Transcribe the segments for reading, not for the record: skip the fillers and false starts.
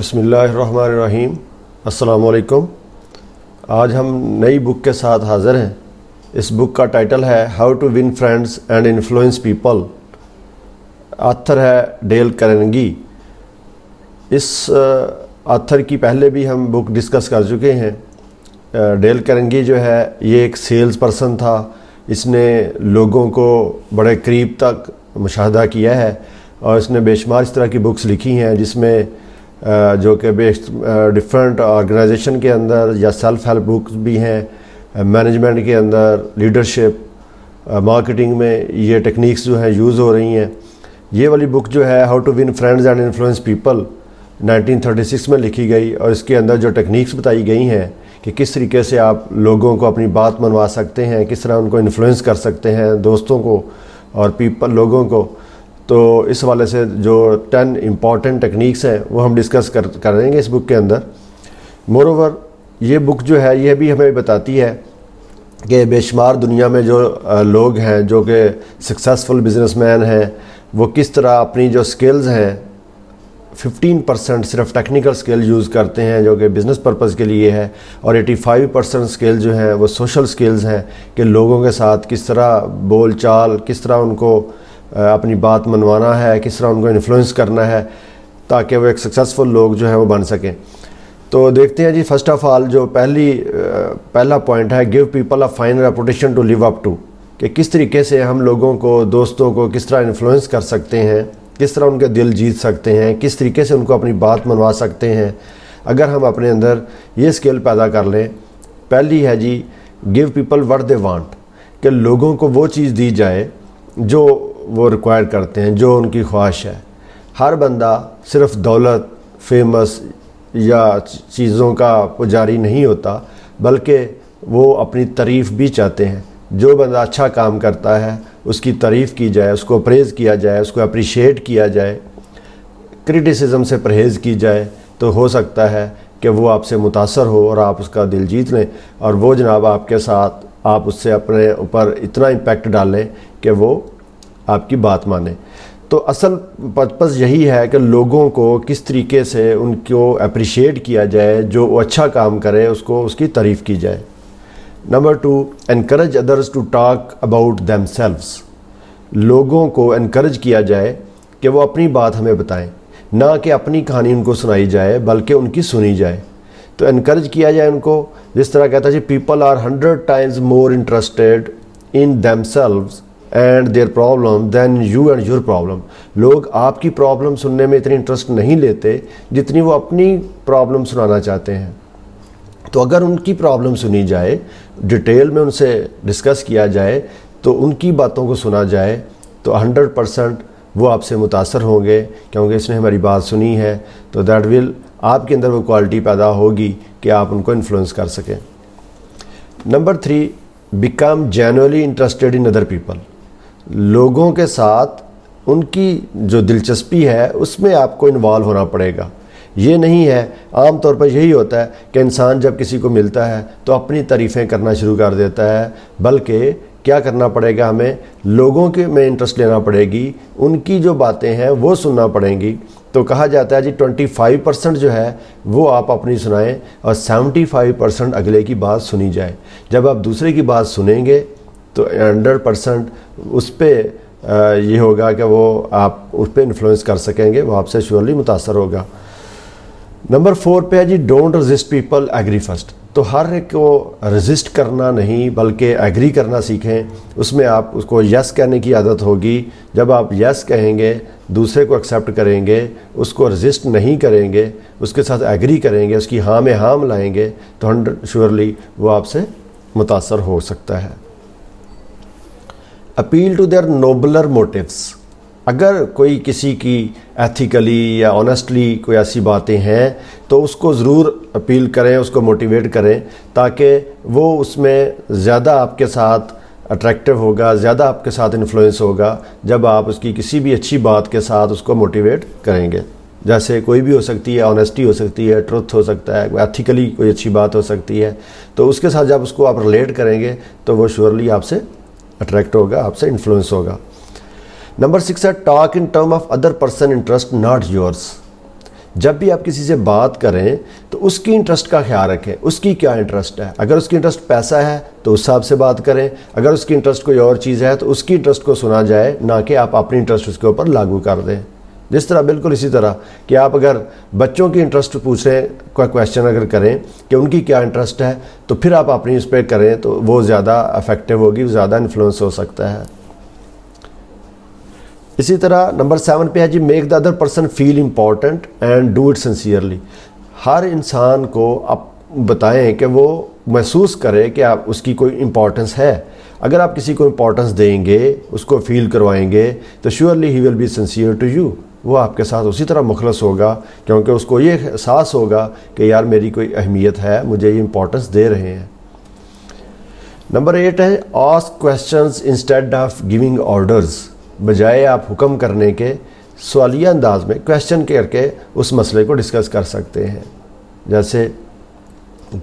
بسم اللہ الرحمن الرحیم۔ السلام علیکم۔ آج ہم نئی بک کے ساتھ حاضر ہیں۔ اس بک کا ٹائٹل ہے how to win friends and influence people. Author ہے ڈیل کارنیگی۔ اس آتھر کی پہلے بھی ہم بک ڈسکس کر چکے ہیں۔ ڈیل کارنیگی جو ہے یہ ایک سیلز پرسن تھا۔ اس نے لوگوں کو بڑے قریب تک مشاہدہ کیا ہے اور اس نے بے شمار اس طرح کی بکس لکھی ہیں جس میں جو کہ ڈفرینٹ آرگنائزیشن کے اندر یا سیلف ہیلپ بکس بھی ہیں، مینجمنٹ کے اندر، لیڈرشپ، مارکیٹنگ میں یہ ٹیکنیکس جو ہیں یوز ہو رہی ہیں۔ یہ والی بک جو ہے how to win friends and influence people 1936 میں لکھی گئی، اور اس کے اندر جو ٹیکنیکس بتائی گئی ہیں کہ کس طریقے سے آپ لوگوں کو اپنی بات منوا سکتے ہیں، کس طرح ان کو انفلوئنس کر سکتے ہیں، دوستوں کو اور لوگوں کو۔ تو اس حوالے سے جو 10 امپورٹنٹ ٹیکنیکس ہیں وہ ہم ڈسکس کر رہے ہیں اس بک کے اندر۔ مور اوور یہ بک جو ہے یہ بھی ہمیں بتاتی ہے کہ بے شمار دنیا میں جو لوگ ہیں جو کہ سکسیزفل بزنس مین ہیں، وہ کس طرح اپنی جو سکلز ہیں 15% صرف ٹیکنیکل سکل یوز کرتے ہیں جو کہ بزنس پرپز کے لیے ہے، اور 85% سکل جو ہیں وہ سوشل سکلز ہیں کہ لوگوں کے ساتھ کس طرح بول چال، کس طرح ان کو اپنی بات منوانا ہے، کس طرح ان کو انفلوئنس کرنا ہے تاکہ وہ ایک سکسیزفل لوگ جو ہیں وہ بن سکیں۔ تو دیکھتے ہیں جی، فرسٹ آف آل جو پہلا پوائنٹ ہے give people a fine reputation to live up to, کہ کس طریقے سے ہم لوگوں کو، دوستوں کو کس طرح انفلوئنس کر سکتے ہیں، کس طرح ان کے دل جیت سکتے ہیں، کس طریقے سے ان کو اپنی بات منوا سکتے ہیں۔ اگر ہم اپنے اندر یہ سکل پیدا کر لیں، پہلی ہے جی give people what they want, کہ لوگوں کو وہ چیز دی جائے جو وہ ریکوائر کرتے ہیں، جو ان کی خواہش ہے۔ ہر بندہ صرف دولت، فیمس یا چیزوں کا پجاری نہیں ہوتا، بلکہ وہ اپنی تعریف بھی چاہتے ہیں۔ جو بندہ اچھا کام کرتا ہے اس کی تعریف کی جائے، اس کو اپریز کیا جائے، اس کو اپریشیٹ کیا جائے، کرٹیسزم سے پرہیز کی جائے، تو ہو سکتا ہے کہ وہ آپ سے متاثر ہو اور آپ اس کا دل جیت لیں، اور وہ جناب آپ کے ساتھ، آپ اس سے اپنے اوپر اتنا امپیکٹ ڈالیں کہ وہ آپ کی بات مانیں۔ تو اصل پرپز یہی ہے کہ لوگوں کو کس طریقے سے ان کو اپریشیٹ کیا جائے، جو وہ اچھا کام کرے اس کی تعریف کی جائے۔ Number 2، encourage others to talk about themselves, لوگوں کو انکریج کیا جائے کہ وہ اپنی بات ہمیں بتائیں، نہ کہ اپنی کہانی ان کو سنائی جائے بلکہ ان کی سنی جائے۔ تو انکریج کیا جائے ان کو، جس طرح کہتا ہے جی people are 100 times more interested in themselves and their problem than you and your problem, لوگ آپ کی پرابلم سننے میں اتنی انٹرسٹ نہیں لیتے جتنی وہ اپنی پرابلم سنانا چاہتے ہیں۔ تو اگر ان کی پرابلم سنی جائے، ڈیٹیل میں ان سے ڈسکس کیا جائے، تو ان کی باتوں کو سنا جائے، تو 100% وہ آپ سے متاثر ہوں گے کیونکہ اس نے ہماری بات سنی ہے۔ تو دیٹ ول، آپ کے اندر وہ کوالٹی پیدا ہوگی کہ آپ ان کو انفلوئنس کر سکیں۔ Number 3، become genuinely interested in other people, لوگوں کے ساتھ ان کی جو دلچسپی ہے اس میں آپ کو انوالو ہونا پڑے گا۔ یہ نہیں ہے، عام طور پر یہی ہوتا ہے کہ انسان جب کسی کو ملتا ہے تو اپنی تعریفیں کرنا شروع کر دیتا ہے، بلکہ کیا کرنا پڑے گا، ہمیں لوگوں کے میں انٹرسٹ لینا پڑے گی، ان کی جو باتیں ہیں وہ سننا پڑیں گی۔ تو کہا جاتا ہے جی 25% جو ہے وہ آپ اپنی سنائیں اور 75% اگلے کی بات سنی جائے۔ جب آپ دوسرے کی بات سنیں گے تو 100% اس پہ یہ ہوگا کہ وہ آپ اس پہ انفلوئنس کر سکیں گے، وہ آپ سے شیورلی متاثر ہوگا۔ نمبر 4 پہ ہے جی don't resist people, agree first, تو ہر ایک کو رزسٹ کرنا نہیں بلکہ ایگری کرنا سیکھیں۔ اس میں آپ اس کو یس کہنے کی عادت ہوگی۔ جب آپ یس کہیں گے، دوسرے کو ایکسیپٹ کریں گے، اس کو رزسٹ نہیں کریں گے، اس کے ساتھ ایگری کریں گے، اس کی ہاں میں ہاں ملائیں گے، تو 100 شیورلی وہ آپ سے متاثر ہو سکتا ہے۔ اپیل ٹو دیئر نوبلر موٹیوز، اگر کوئی کسی کی ایتھیکلی یا آنیسٹلی کوئی ایسی باتیں ہیں تو اس کو ضرور اپیل کریں، اس کو موٹیویٹ کریں، تاکہ وہ اس میں زیادہ آپ کے ساتھ اٹریکٹیو ہوگا، زیادہ آپ کے ساتھ انفلوئنس ہوگا جب آپ اس کی کسی بھی اچھی بات کے ساتھ اس کو موٹیویٹ کریں گے۔ جیسے کوئی بھی ہو سکتی ہے، آنیسٹی ہو سکتی ہے، ٹروتھ ہو سکتا ہے، ایتھیکلی کوئی اچھی بات ہو سکتی ہے، تو اس کے ساتھ جب اس کو آپ ریلیٹ کریں گے تو وہ شیورلی آپ سے اٹریکٹ ہوگا، آپ سے انفلوئنس ہوگا۔ نمبر 6 ہے talk in term of other person interest not yours, جب بھی آپ کسی سے بات کریں تو اس کی انٹرسٹ کا خیال رکھیں، اس کی کیا انٹرسٹ ہے. اگر اس کی انٹرسٹ پیسہ ہے تو اس حساب سے بات کریں، اگر اس کی انٹرسٹ کوئی اور چیز ہے تو اس کی انٹرسٹ کو سنا جائے، نہ کہ آپ اپنی انٹرسٹ اس کے اوپر لاگو کر دیں. جس طرح بالکل اسی طرح کہ آپ اگر بچوں کی انٹرسٹ پوچھیں، کوئی کویشچن اگر کریں کہ ان کی کیا انٹرسٹ ہے، تو پھر آپ اپنی اس پہ کریں تو وہ زیادہ افیکٹو ہوگی، زیادہ انفلوئنس ہو سکتا ہے. اسی طرح نمبر 7 پہ ہے جی make the other person feel important and do it sincerely. ہر انسان کو آپ بتائیں کہ وہ محسوس کرے کہ آپ اس کی کوئی امپورٹنس ہے. اگر آپ کسی کو امپورٹنس دیں گے، اس کو فیل کروائیں گے، تو شیورلی ہی will be sincere to you. وہ آپ کے ساتھ اسی طرح مخلص ہوگا، کیونکہ اس کو یہ احساس ہوگا کہ یار میری کوئی اہمیت ہے، مجھے یہ امپورٹنس دے رہے ہیں. نمبر 8 ہے ask questions instead of giving orders. بجائے آپ حکم کرنے کے سوالیہ انداز میں کویسچن کر کے اس مسئلے کو ڈسکس کر سکتے ہیں. جیسے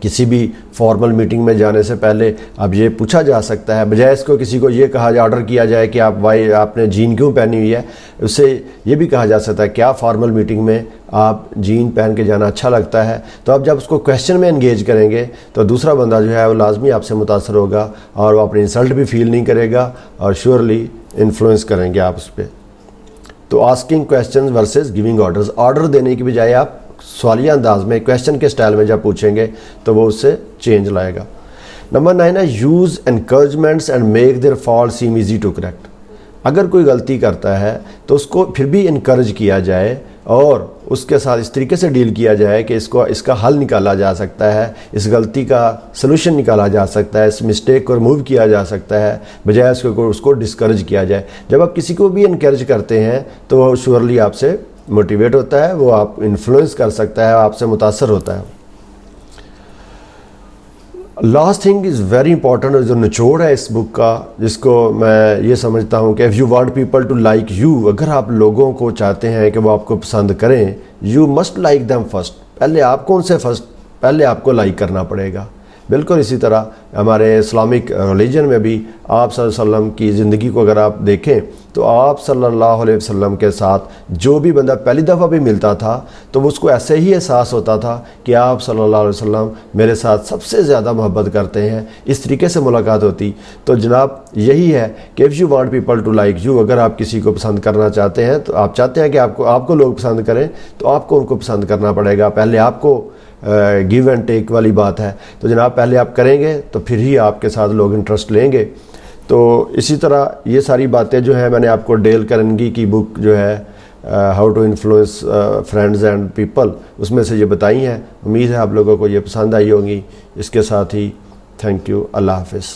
کسی بھی فارمل میٹنگ میں جانے سے پہلے اب یہ پوچھا جا سکتا ہے، بجائے اس کو کسی کو یہ کہا جائے، آرڈر کیا جائے کہ آپ نے جین کیوں پہنی ہوئی ہے، اس سے یہ بھی کہا جا سکتا ہے کیا فارمل میٹنگ میں آپ جین پہن کے جانا اچھا لگتا ہے. تو آپ جب اس کو کویسچن میں انگیج کریں گے تو دوسرا بندہ جو ہے وہ لازمی آپ سے متاثر ہوگا، اور وہ اپنی انسلٹ بھی فیل نہیں کرے گا، اور شیورلی انفلوئنس کریں گے آپ اس پہ. تو asking questions versus giving orders. Order دینے کی بجائے آپ سوالیہ انداز میں کویسچن کے سٹائل میں جب پوچھیں گے تو وہ اس سے چینج لائے گا. نمبر 9 ہے use encouragements and make their fault seem easy to correct. اگر کوئی غلطی کرتا ہے تو اس کو پھر بھی انکریج کیا جائے اور اس کے ساتھ اس طریقے سے ڈیل کیا جائے کہ اس کا حل نکالا جا سکتا ہے، اس غلطی کا سلوشن نکالا جا سکتا ہے، اس مسٹیک کو ریموو کیا جا سکتا ہے، بجائے اس کو ڈسکریج کیا جائے. جب آپ کسی کو بھی انکریج کرتے ہیں تو وہ شیورلی آپ سے موٹیویٹ ہوتا ہے، وہ آپ انفلوئنس کر سکتا ہے، آپ سے متاثر ہوتا ہے. Last thing is very important, جو نچوڑ ہے اس بک کا، جس کو میں یہ سمجھتا ہوں کہ if you want people to like you, اگر آپ لوگوں کو چاہتے ہیں کہ وہ آپ کو پسند کریں، you must like them first. پہلے آپ کو ان سے پہلے آپ کو لائک کرنا پڑے گا. بالکل اسی طرح ہمارے اسلامک ریلیجن میں بھی آپ صلی اللہ علیہ وسلم کی زندگی کو اگر آپ دیکھیں تو آپ صلی اللہ علیہ وسلم کے ساتھ جو بھی بندہ پہلی دفعہ بھی ملتا تھا تو اس کو ایسے ہی احساس ہوتا تھا کہ آپ صلی اللہ علیہ وسلم میرے ساتھ سب سے زیادہ محبت کرتے ہیں. اس طریقے سے ملاقات ہوتی. تو جناب یہی ہے کہ if you want people to like you, اگر آپ کسی کو پسند کرنا چاہتے ہیں تو آپ چاہتے ہیں کہ آپ کو لوگ پسند کریں، تو آپ کو ان کو پسند کرنا پڑے گا. پہلے آپ کو گیو اینڈ ٹیک والی بات ہے. تو جناب پہلے آپ کریں گے تو پھر ہی آپ کے ساتھ لوگ انٹرسٹ لیں گے. تو اسی طرح یہ ساری باتیں جو ہیں میں نے آپ کو ڈیل کرنگی کی بک جو ہے how to influence friends and people, اس میں سے یہ بتائی ہیں. امید ہے آپ لوگوں کو یہ پسند آئی ہوگی. اس کے ساتھ ہی تھینک یو. اللہ حافظ.